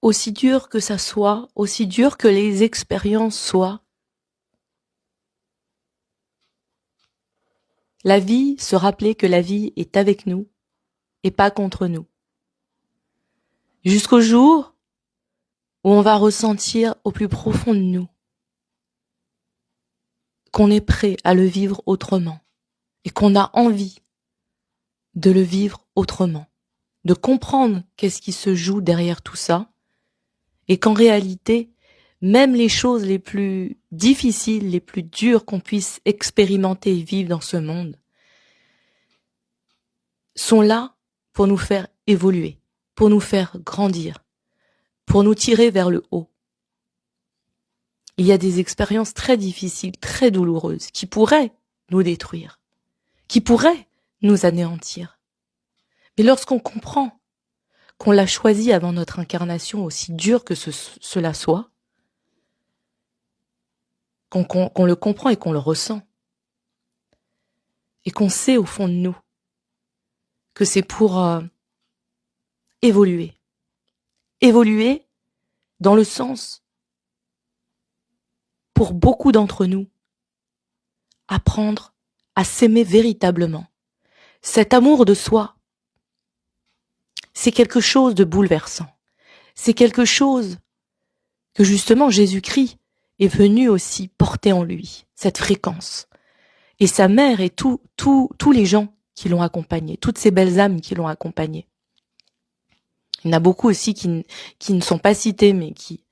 aussi dur que ça soit, aussi dur que les expériences soient, la vie, se rappeler que la vie est avec nous et pas contre nous. Jusqu'au jour où on va ressentir au plus profond de nous qu'on est prêt à le vivre autrement et qu'on a envie de le vivre autrement, de comprendre qu'est-ce qui se joue derrière tout ça et qu'en réalité, même les choses les plus difficiles, les plus dures qu'on puisse expérimenter et vivre dans ce monde sont là pour nous faire évoluer, pour nous faire grandir, pour nous tirer vers le haut. Il y a des expériences très difficiles, très douloureuses, qui pourraient nous détruire, qui pourraient nous anéantir. Mais lorsqu'on comprend qu'on l'a choisi avant notre incarnation, aussi dur que cela soit, qu'on le comprend et qu'on le ressent, et qu'on sait au fond de nous que c'est pour évoluer. Évoluer dans le sens, pour beaucoup d'entre nous, apprendre à s'aimer véritablement. Cet amour de soi, c'est quelque chose de bouleversant. C'est quelque chose que justement Jésus-Christ est venu aussi porter en lui, cette fréquence. Et sa mère et tous les gens qui l'ont accompagné, toutes ces belles âmes qui l'ont accompagné. Il y en a beaucoup aussi qui ne sont pas cités, mais qui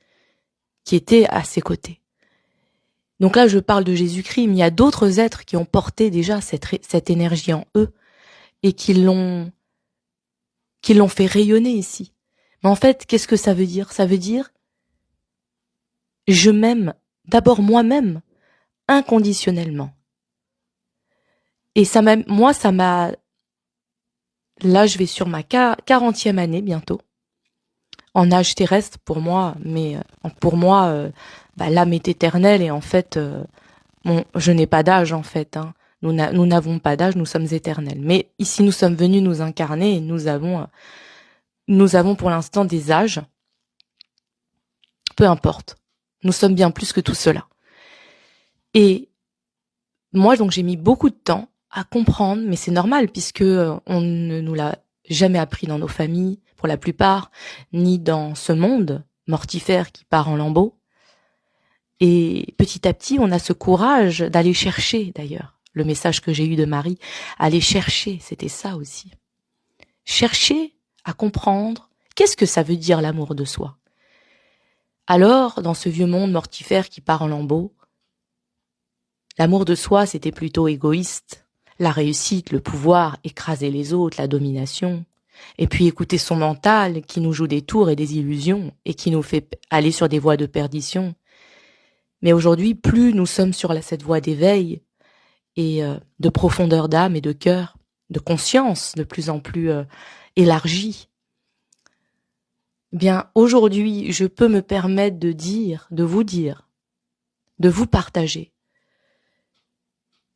étaient à ses côtés. Donc là, je parle de Jésus-Christ, mais il y a d'autres êtres qui ont porté déjà cette énergie en eux et qui l'ont fait rayonner ici. Mais en fait, qu'est-ce que ça veut dire? Ça veut dire, je m'aime d'abord moi-même, inconditionnellement. Et ça m'a, là, je vais sur ma 40e année bientôt, en âge terrestre pour moi, mais pour moi, l'âme est éternelle et en fait, je n'ai pas d'âge en fait. Hein. Nous n'avons pas d'âge, nous sommes éternels. Mais ici, nous sommes venus nous incarner et nous avons pour l'instant des âges. Peu importe. Nous sommes bien plus que tout cela. Et moi, donc, j'ai mis beaucoup de temps à comprendre, mais c'est normal puisque on ne nous l'a jamais appris dans nos familles, pour la plupart, ni dans ce monde mortifère qui part en lambeaux. Et petit à petit, on a ce courage d'aller chercher, d'ailleurs, le message que j'ai eu de Marie, aller chercher, c'était ça aussi. Chercher à comprendre qu'est-ce que ça veut dire l'amour de soi. Alors, dans ce vieux monde mortifère qui part en lambeaux, l'amour de soi, c'était plutôt égoïste. La réussite, le pouvoir, écraser les autres, la domination. Et puis écouter son mental qui nous joue des tours et des illusions et qui nous fait aller sur des voies de perdition. Mais aujourd'hui, plus nous sommes sur cette voie d'éveil et de profondeur d'âme et de cœur, de conscience de plus en plus élargie, bien aujourd'hui, je peux me permettre de vous partager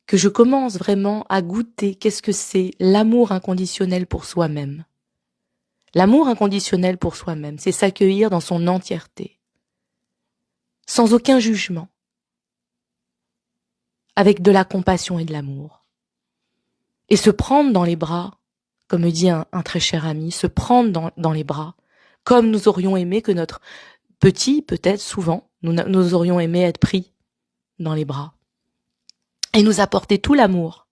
que je commence vraiment à goûter qu'est-ce que c'est l'amour inconditionnel pour soi-même. L'amour inconditionnel pour soi-même, c'est s'accueillir dans son entièreté, sans aucun jugement, avec de la compassion et de l'amour. Et se prendre dans les bras, comme me dit un très cher ami, se prendre dans les bras, comme nous aurions aimé que notre petit, peut-être souvent, nous aurions aimé être pris dans les bras. Et nous apporter tout l'amour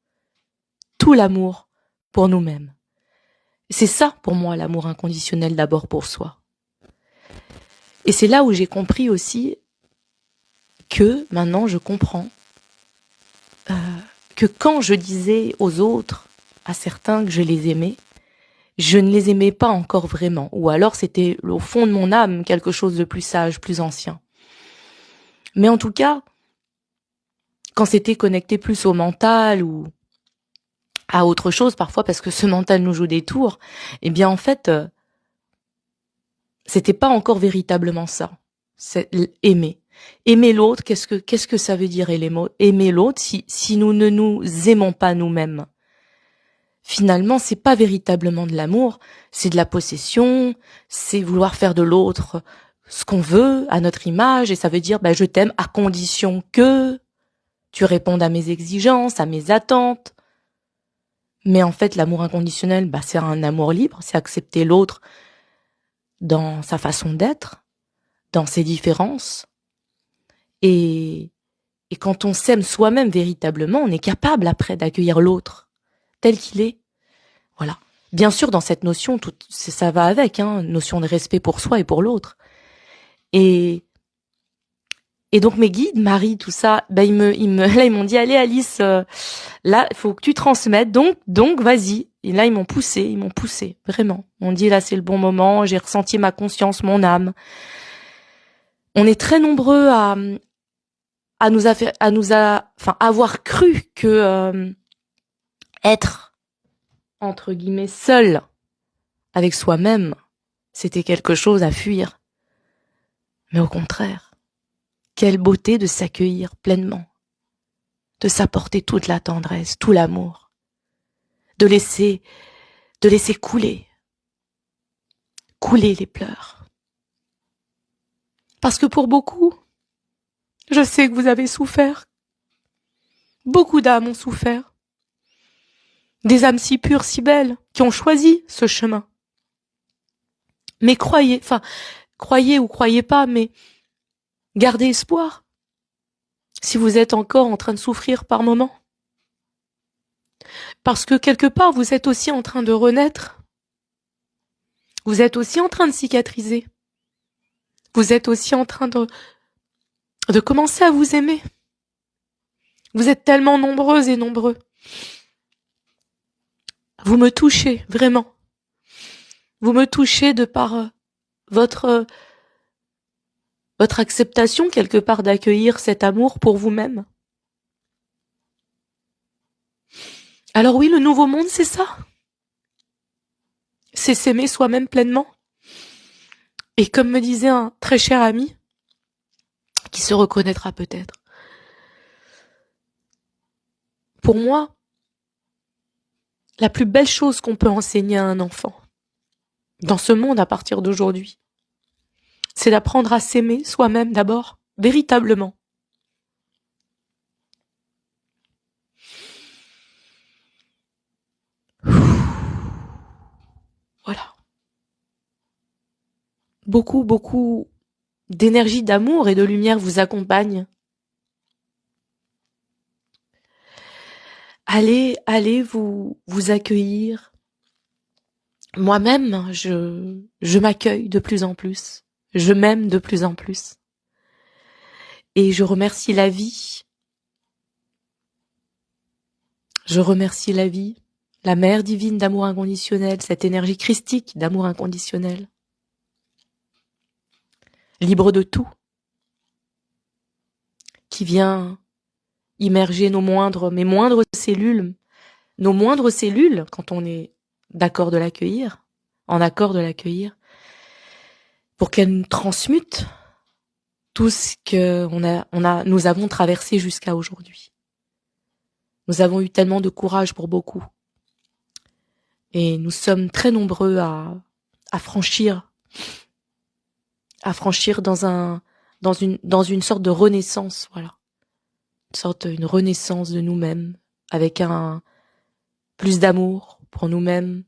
pour nous-mêmes. C'est ça, pour moi, l'amour inconditionnel d'abord pour soi. Et c'est là où j'ai compris aussi que, maintenant, je comprends que quand je disais aux autres, à certains que je les aimais, je ne les aimais pas encore vraiment. Ou alors c'était au fond de mon âme quelque chose de plus sage, plus ancien. Mais en tout cas, quand c'était connecté plus au mental ou à autre chose parfois parce que ce mental nous joue des tours, eh bien en fait, c'était pas encore véritablement ça. C'est aimer. Aimer l'autre, qu'est-ce que ça veut dire aimer l'autre si nous ne nous aimons pas nous-mêmes? finalement, c'est pas véritablement de l'amour, c'est de la possession, c'est vouloir faire de l'autre ce qu'on veut, à notre image, et ça veut dire, je t'aime à condition que tu répondes à mes exigences, à mes attentes. Mais en fait, l'amour inconditionnel, c'est un amour libre, c'est accepter l'autre dans sa façon d'être, dans ses différences. Et quand on s'aime soi-même véritablement, on est capable après d'accueillir l'autre tel qu'il est. Voilà. Bien sûr, dans cette notion, ça va avec, notion de respect pour soi et pour l'autre. Et donc mes guides, Marie, tout ça, là ils m'ont dit, allez Alice, là il faut que tu transmettes, donc vas-y. Et là ils m'ont poussé, vraiment. Ils m'ont dit là c'est le bon moment, j'ai ressenti ma conscience, mon âme. On est très nombreux à avoir cru que être entre guillemets seul avec soi-même, c'était quelque chose à fuir. Mais au contraire, quelle beauté de s'accueillir pleinement, de s'apporter toute la tendresse, tout l'amour, de laisser couler les pleurs. Parce que pour beaucoup, je sais que vous avez souffert. Beaucoup d'âmes ont souffert. Des âmes si pures, si belles, qui ont choisi ce chemin. Mais croyez ou croyez pas, mais gardez espoir. Si vous êtes encore en train de souffrir par moments. Parce que quelque part, vous êtes aussi en train de renaître. Vous êtes aussi en train de cicatriser. Vous êtes aussi en train de commencer à vous aimer. Vous êtes tellement nombreuses et nombreux. Vous me touchez, vraiment. Vous me touchez de par votre acceptation, quelque part, d'accueillir cet amour pour vous-même. Alors oui, le nouveau monde, c'est ça. C'est s'aimer soi-même pleinement. Et comme me disait un très cher ami, qui se reconnaîtra peut-être, pour moi, la plus belle chose qu'on peut enseigner à un enfant, dans ce monde à partir d'aujourd'hui, c'est d'apprendre à s'aimer soi-même d'abord, véritablement. Voilà. Beaucoup, beaucoup d'énergie, d'amour et de lumière vous accompagne. Allez vous accueillir. Moi-même, je m'accueille de plus en plus. Je m'aime de plus en plus. Et je remercie la vie. Je remercie la vie, la mère divine d'amour inconditionnel, cette énergie christique d'amour inconditionnel. Libre de tout. Qui vient immerger mes moindres cellules, quand on est d'accord de l'accueillir, en accord de l'accueillir, pour qu'elle nous transmute tout ce que nous avons traversé jusqu'à aujourd'hui. Nous avons eu tellement de courage pour beaucoup. Et nous sommes très nombreux à franchir dans une sorte de renaissance, voilà. Une renaissance de nous-mêmes, avec plus d'amour pour nous-mêmes,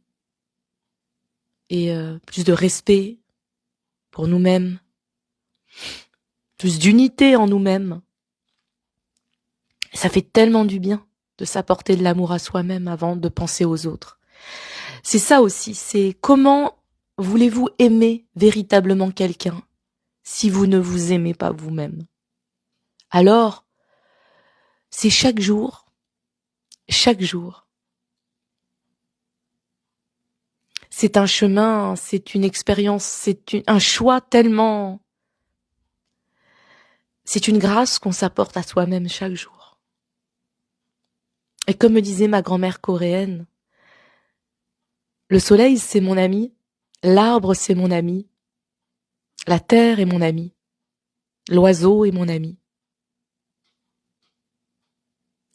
et plus de respect pour nous-mêmes, plus d'unité en nous-mêmes. Ça fait tellement du bien de s'apporter de l'amour à soi-même avant de penser aux autres. C'est ça aussi, c'est comment voulez-vous aimer véritablement quelqu'un si vous ne vous aimez pas vous-même? Alors, c'est chaque jour, c'est un chemin, c'est une expérience, un choix tellement... C'est une grâce qu'on s'apporte à soi-même chaque jour. Et comme me disait ma grand-mère coréenne, le soleil, c'est mon ami, l'arbre, c'est mon ami, la terre est mon ami, l'oiseau est mon ami,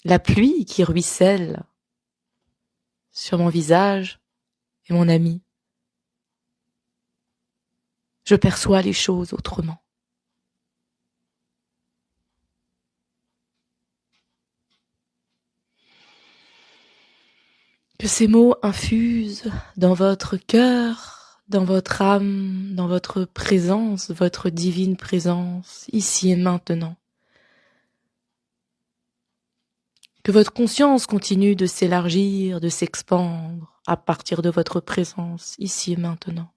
la pluie qui ruisselle sur mon visage et mon ami. Je perçois les choses autrement. Que ces mots infusent dans votre cœur, dans votre âme, dans votre présence, votre divine présence, ici et maintenant. Que votre conscience continue de s'élargir, de s'expandre à partir de votre présence, ici et maintenant.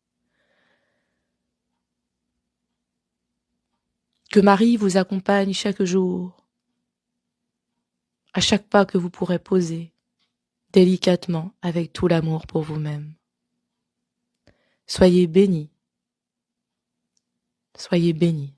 Que Marie vous accompagne chaque jour, à chaque pas que vous pourrez poser, délicatement, avec tout l'amour pour vous-même. Soyez bénis. Soyez bénis.